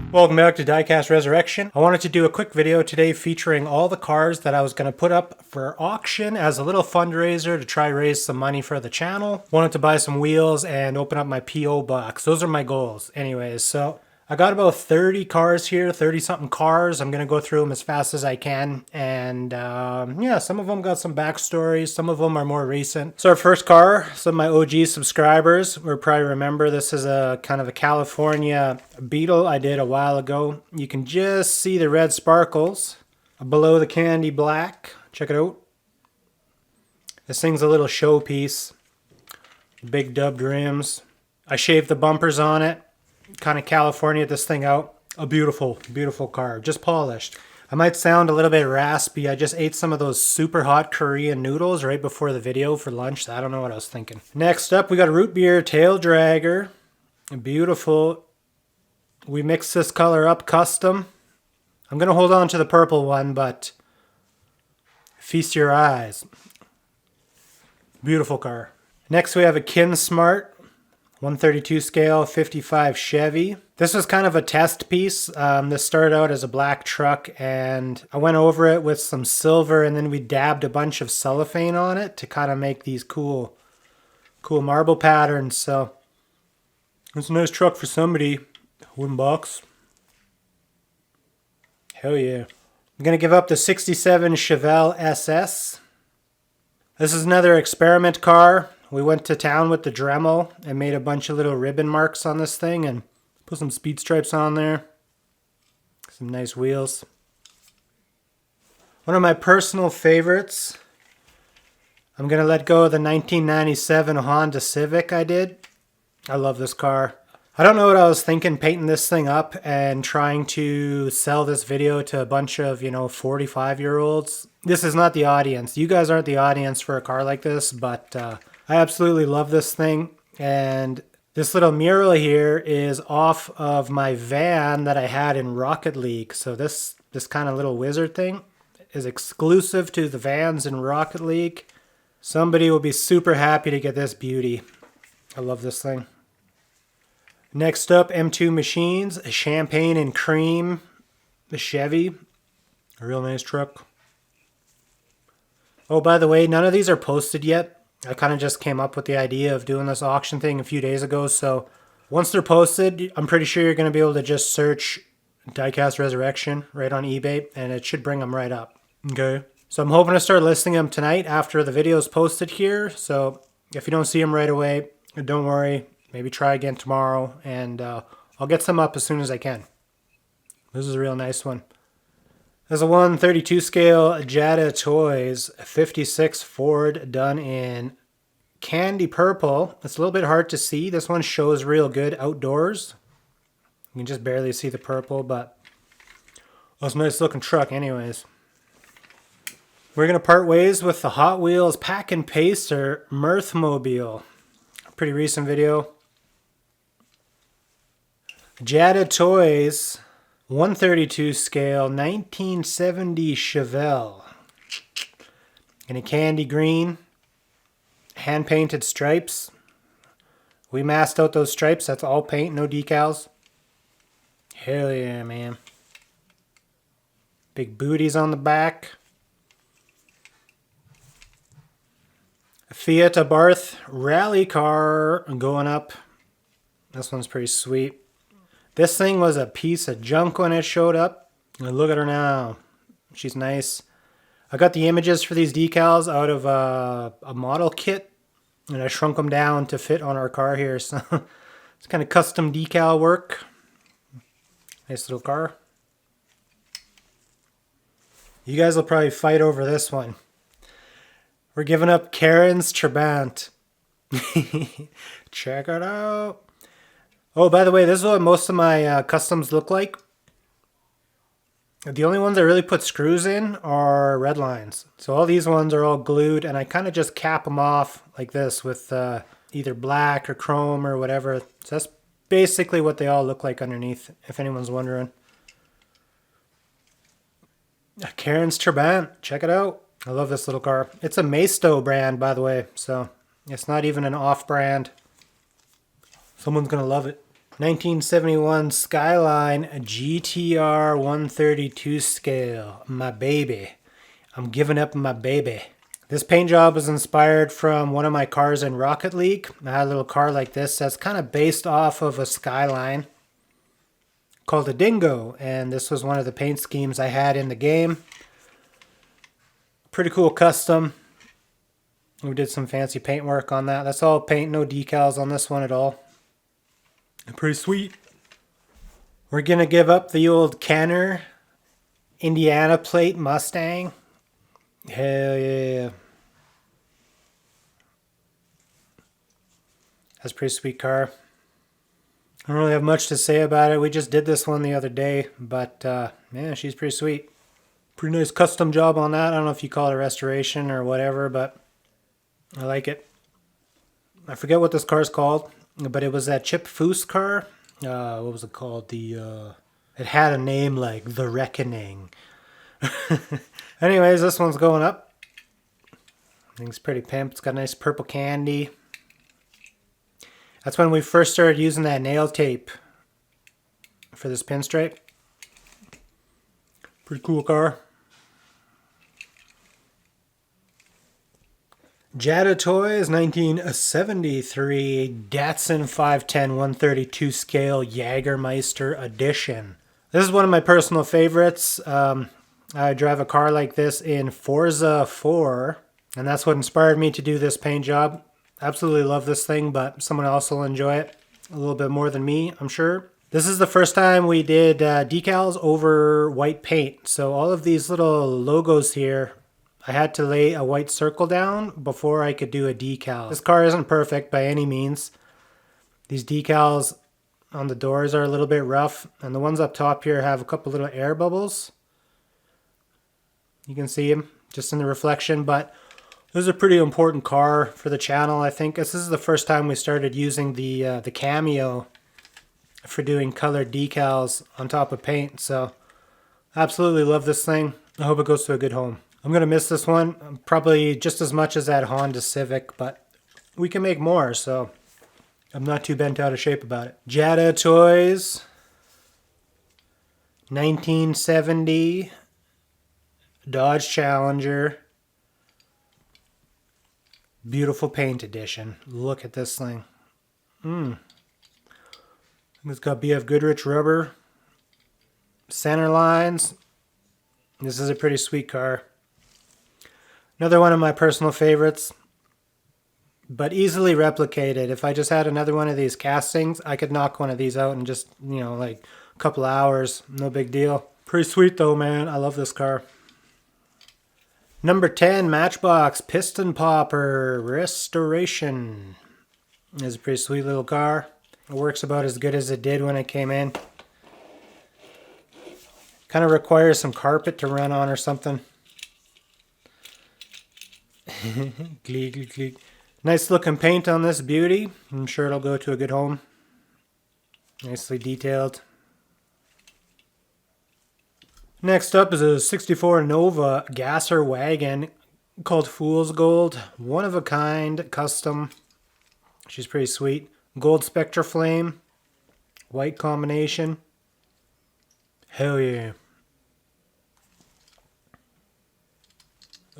Welcome back to Diecast Resurrection. I wanted to do a quick video today featuring all the cars that I was going to put up for auction as a little fundraiser to try raise some money for the channel. Wanted to buy some wheels and open up my P.O. box. Those are my goals. Anyways, so I got about 30 cars here, 30 something cars. I'm going to go through them as fast as I can. And yeah, some of them got some backstories. Some of them are more recent. So our first car, some of my OG subscribers will probably remember this is a kind of a California Beetle I did a while ago. You can just see the red sparkles below the candy black. Check it out. This thing's a little showpiece. Big dubbed rims. I shaved the bumpers on it. Kind of California this thing out. A beautiful, beautiful car. Just polished. I might sound a little bit raspy. I just ate some of those super hot Korean noodles right before the video for lunch. I don't know what I was thinking. Next up, we got a root beer tail dragger. Beautiful. We mixed this color up custom. I'm going to hold on to the purple one, but feast your eyes. Beautiful car. Next, we have a Kinsmart 132 scale 55 Chevy. This was kind of a test piece. This started out as a black truck and I went over it with some silver and then we dabbed a bunch of cellophane on it to kind of make these cool marble patterns. So it's a nice truck for somebody. Wooden box. Hell yeah. I'm going to give up the 67 Chevelle SS. This is another experiment car. We went to town with the Dremel and made a bunch of little ribbon marks on this thing and put some speed stripes on there. Some nice wheels. One of my personal favorites. I'm going to let go of the 1997 Honda Civic I did. I love this car. I don't know what I was thinking painting this thing up and trying to sell this video to a bunch of, 45-year-olds. This is not the audience. You guys aren't the audience for a car like this, but I absolutely love this thing. And this little mural here is off of my van that I had in Rocket League. So this kind of little wizard thing is exclusive to the vans in Rocket League. Somebody will be super happy to get this beauty. I love this thing. Next up, M2 Machines, a champagne and cream, the Chevy, a real nice truck. Oh, by the way, none of these are posted yet. I kind of just came up with the idea of doing this auction thing a few days ago, so once they're posted, I'm pretty sure you're going to be able to just search Diecast Resurrection right on eBay, and it should bring them right up. Okay. So I'm hoping to start listing them tonight after the video is posted here, so if you don't see them right away, don't worry. Maybe try again tomorrow, and I'll get some up as soon as I can. This is a real nice one. There's a 132 scale Jetta Toys 56 Ford done in candy purple. It's a little bit hard to see. This one shows real good outdoors. You can just barely see the purple, but that's a nice looking truck anyways. We're going to part ways with the Hot Wheels Pack and Pacer Mirthmobile. Pretty recent video. Jetta Toys 132 scale 1970 Chevelle in a candy green, hand painted stripes. We masked out those stripes. That's all paint, no decals. Hell yeah, man. Big booties on the back. A Fiat Abarth rally car going up. This one's pretty sweet. This thing was a piece of junk when it showed up. And look at her now. She's nice. I got the images for these decals out of a model kit. And I shrunk them down to fit on our car here. So it's kind of custom decal work. Nice little car. You guys will probably fight over this one. We're giving up Karen's Trabant. Check it out. Oh, by the way, this is what most of my customs look like. The only ones I really put screws in are red lines. So all these ones are all glued, and I kind of just cap them off like this with either black or chrome or whatever. So that's basically what they all look like underneath, if anyone's wondering. Karen's Trabant, check it out. I love this little car. It's a Maisto brand, by the way, so it's not even an off-brand. Someone's going to love it. 1971 Skyline GTR 132 scale. My baby. I'm giving up my baby. This paint job was inspired from one of my cars in Rocket League. I had a little car like this that's kind of based off of a Skyline called a Dingo, and this was one of the paint schemes I had in the game. Pretty cool custom. We did some fancy paint work on that. That's all paint, no decals on this one at all. Pretty sweet. We're gonna give up the old Kenner Indiana plate Mustang. Hell yeah. That's a pretty sweet car. I don't really have much to say about it. We just did this one the other day, but yeah, she's pretty sweet. Pretty nice custom job on that. I don't know if you call it a restoration or whatever, but I like it. I forget what this car's called, but it was that Chip Foose car. What was it called? It had a name like The Reckoning. Anyways, this one's going up. I think it's pretty pimp. It's got a nice purple candy. That's when we first started using that nail tape for this pinstripe. Pretty cool car. Jada Toys 1973 Datsun 510 132 scale Jägermeister edition. This is one of my personal favorites. I drive a car like this in Forza 4, and that's what inspired me to do this paint job. Absolutely love this thing, but someone else will enjoy it a little bit more than me, I'm sure. This is the first time we did decals over white paint. So all of these little logos here, I had to lay a white circle down before I could do a decal. This car isn't perfect by any means. These decals on the doors are a little bit rough, and the ones up top here have a couple little air bubbles. You can see them just in the reflection, but this is a pretty important car for the channel. I think this is the first time we started using the Cameo for doing colored decals on top of paint. So absolutely love this thing. I hope it goes to a good home. I'm going to miss this one probably just as much as that Honda Civic, but we can make more, so I'm not too bent out of shape about it. Jada Toys 1970 Dodge Challenger. Beautiful paint edition. Look at this thing. It's got BF Goodrich rubber. Center lines. This is a pretty sweet car. Another one of my personal favorites, but easily replicated. If I just had another one of these castings, I could knock one of these out in just, like a couple hours. No big deal. Pretty sweet though, man. I love this car. Number 10, Matchbox Piston Popper Restoration. This is a pretty sweet little car. It works about as good as it did when it came in. Kind of requires some carpet to run on or something. Gleek, gleek, gleek. Nice looking paint on this beauty. I'm sure it'll go to a good home. Nicely detailed. Next up is a 64 Nova Gasser Wagon called Fool's Gold. One of a kind, custom. She's pretty sweet. Gold Spectra Flame. White combination. Hell yeah.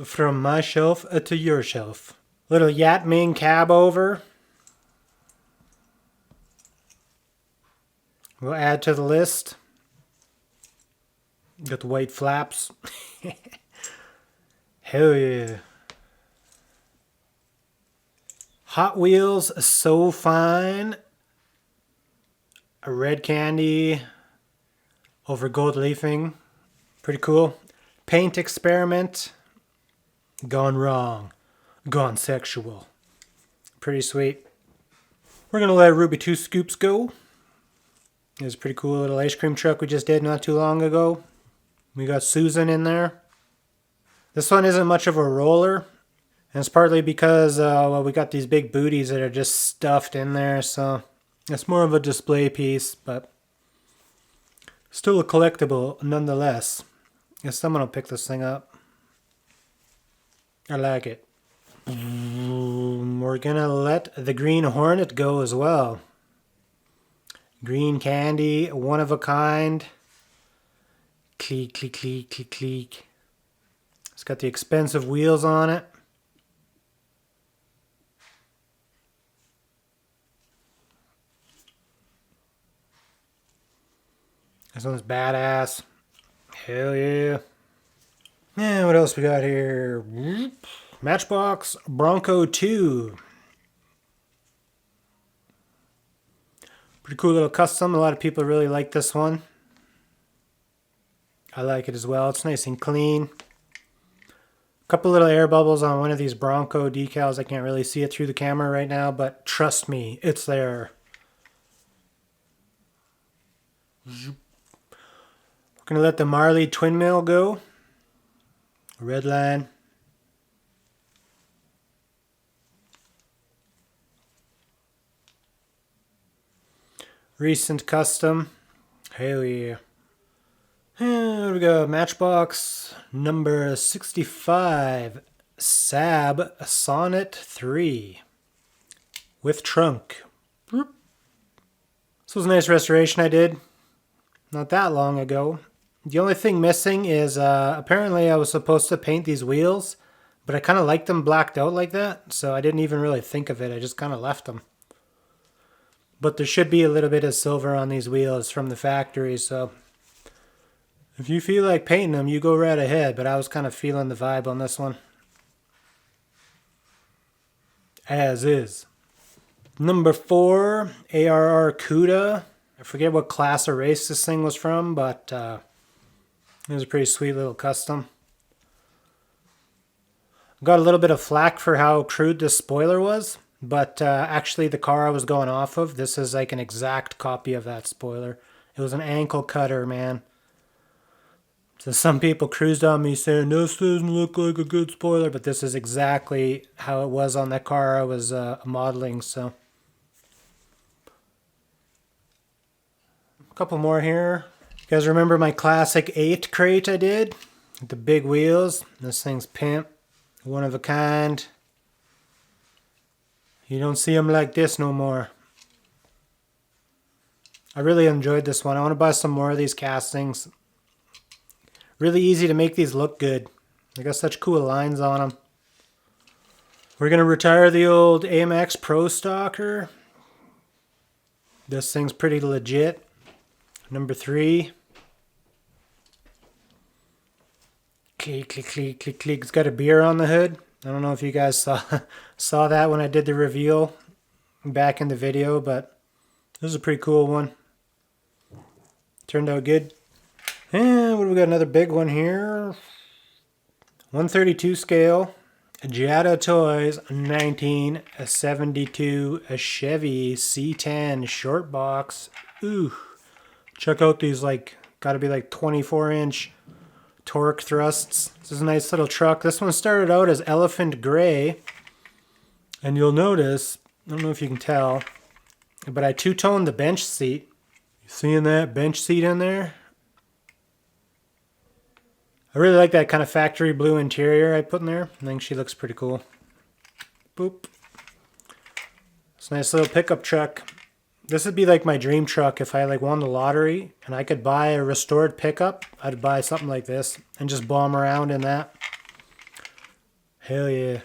From my shelf to your shelf. Little Yatming cab over. We'll add to the list. Got the white flaps. Hell yeah. Hot Wheels So Fine. A red candy over gold leafing. Pretty cool. Paint Experiment. Gone wrong. Gone sexual. Pretty sweet. We're going to let Ruby 2 Scoops go. It was a pretty cool little ice cream truck we just did not too long ago. We got Susan in there. This one isn't much of a roller. And it's partly because we got these big booties that are just stuffed in there. So it's more of a display piece, but still a collectible nonetheless. Guess someone will pick this thing up. I like it. We're gonna let the Green Hornet go as well. Green candy, one of a kind. Cleek, cleek, cleek, cleek, cleek. It's got the expensive wheels on it. This one's badass. Hell yeah. Yeah, what else we got here? Matchbox Bronco 2. Pretty cool little custom. A lot of people really like this one. I like it as well. It's nice and clean. A couple little air bubbles on one of these Bronco decals. I can't really see it through the camera right now, but trust me, it's there. We're going to let the Marley twin mill go. Red line. Recent custom. Hell yeah. Here we go. Matchbox number 65. Sab Sonnet 3. With trunk. This was a nice restoration I did not that long ago. The only thing missing is apparently I was supposed to paint these wheels, but I kind of liked them blacked out like that, so I didn't even really think of it. I just kind of left them. But there should be a little bit of silver on these wheels from the factory, so if you feel like painting them, you go right ahead, but I was kind of feeling the vibe on this one. As is. Number 4, ARR CUDA. I forget what class of race this thing was from, but it was a pretty sweet little custom. Got a little bit of flack for how crude this spoiler was, but actually the car I was going off of, this is like an exact copy of that spoiler. It was an ankle cutter, man. So some people cruised on me saying, this doesn't look like a good spoiler, but this is exactly how it was on that car I was modeling, so. A couple more here. You guys remember my classic 8 crate I did? With the big wheels. This thing's pimp. One of a kind. You don't see them like this no more. I really enjoyed this one. I want to buy some more of these castings. Really easy to make these look good. They got such cool lines on them. We're going to retire the old AMX Pro Stalker. This thing's pretty legit. Number 3. Click, click, click, click, click. It's got a beer on the hood. I don't know if you guys saw that when I did the reveal back in the video, but this is a pretty cool one. Turned out good. And what do we got? Another big one here. 132 scale. Giada Toys 1972 a Chevy C10 short box. Ooh. Check out these, like, gotta be like 24-inch torque thrusts. This is a nice little truck. This one started out as elephant gray. And you'll notice, I don't know if you can tell, but I two-toned the bench seat. You seeing that bench seat in there? I really like that kind of factory blue interior I put in there. I think she looks pretty cool. Boop. It's a nice little pickup truck. This would be like my dream truck if I like won the lottery and I could buy a restored pickup. I'd buy something like this and just bomb around in that. Hell yeah.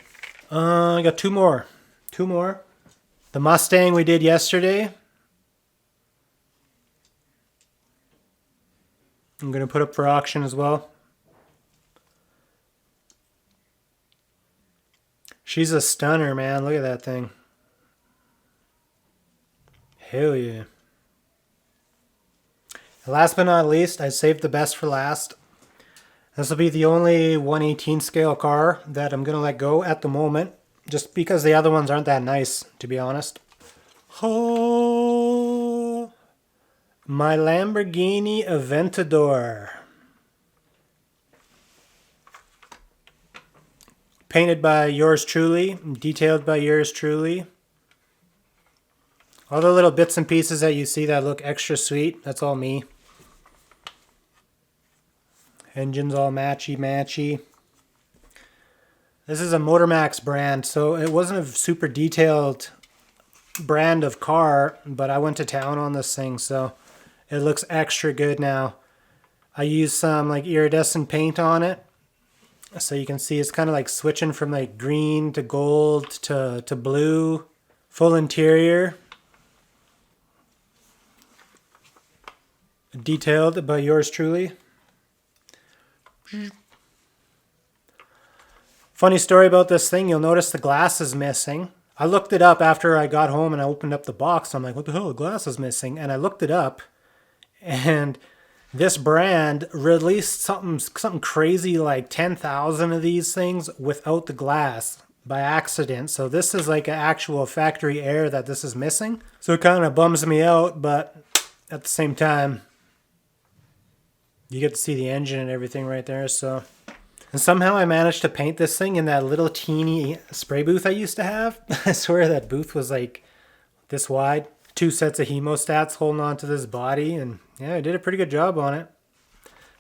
I got 2 more. 2 more. The Mustang we did yesterday. I'm going to put up for auction as well. She's a stunner, man. Look at that thing. Hell yeah. And last but not least, I saved the best for last. This will be the only 1/18 scale car that I'm going to let go at the moment. Just because the other ones aren't that nice, to be honest. Oh, my Lamborghini Aventador. Painted by yours truly, detailed by yours truly. All the little bits and pieces that you see that look extra sweet, that's all me. Engine's all matchy-matchy. This is a Motormax brand, so it wasn't a super detailed brand of car, but I went to town on this thing, so it looks extra good now. I used some like iridescent paint on it, so you can see it's kind of like switching from like green to gold to blue. Full interior. Detailed by yours truly. Funny story about this thing, you'll notice the glass is missing. I looked it up after I got home and I opened up the box. I'm like, what the hell, the glass is missing? And I looked it up, and this brand released something crazy like 10,000 of these things without the glass by accident. So this is like an actual factory error that this is missing. So it kind of bums me out, but at the same time, you get to see the engine and everything right there. So, and somehow I managed to paint this thing in that little teeny spray booth I used to have. I swear that booth was like this wide. 2 sets of hemostats holding on to this body, and yeah, I did a pretty good job on it.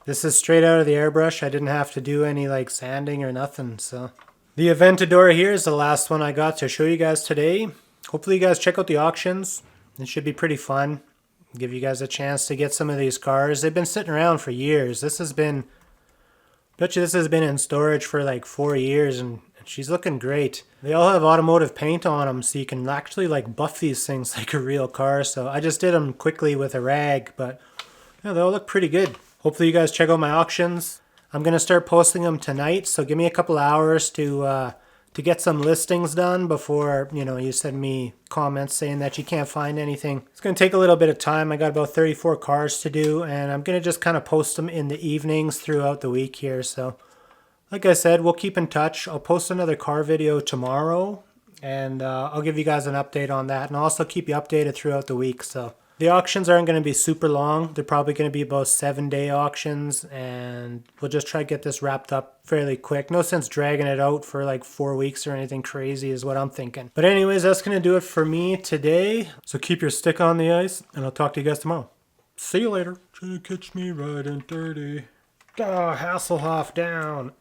This is straight out of the airbrush. I didn't have to do any like sanding or nothing. So the Aventador here is the last one I got to show you guys today. Hopefully you guys check out the auctions. It should be pretty fun. Give you guys a chance to get some of these cars. They've been sitting around for years. This has been in storage for like 4 years, and she's looking great. They all have automotive paint on them, so you can actually like buff these things like a real car. So I just did them quickly with a rag, but yeah, they all look pretty good. Hopefully you guys check out my auctions. I'm going to start posting them tonight, so give me a couple hours to get some listings done before, you know, you send me comments saying that you can't find anything. It's going to take a little bit of time. I got about 34 cars to do, and I'm going to just kind of post them in the evenings throughout the week here. So like I said, we'll keep in touch. I'll post another car video tomorrow, and I'll give you guys an update on that, and I'll also keep you updated throughout the week. So the auctions aren't going to be super long. They're probably going to be about 7-day auctions, and we'll just try to get this wrapped up fairly quick. No sense dragging it out for like 4 weeks or anything crazy is what I'm thinking. But anyways, that's going to do it for me today. So keep your stick on the ice, and I'll talk to you guys tomorrow. See you later. Try to catch me riding dirty. Oh, Hasselhoff down.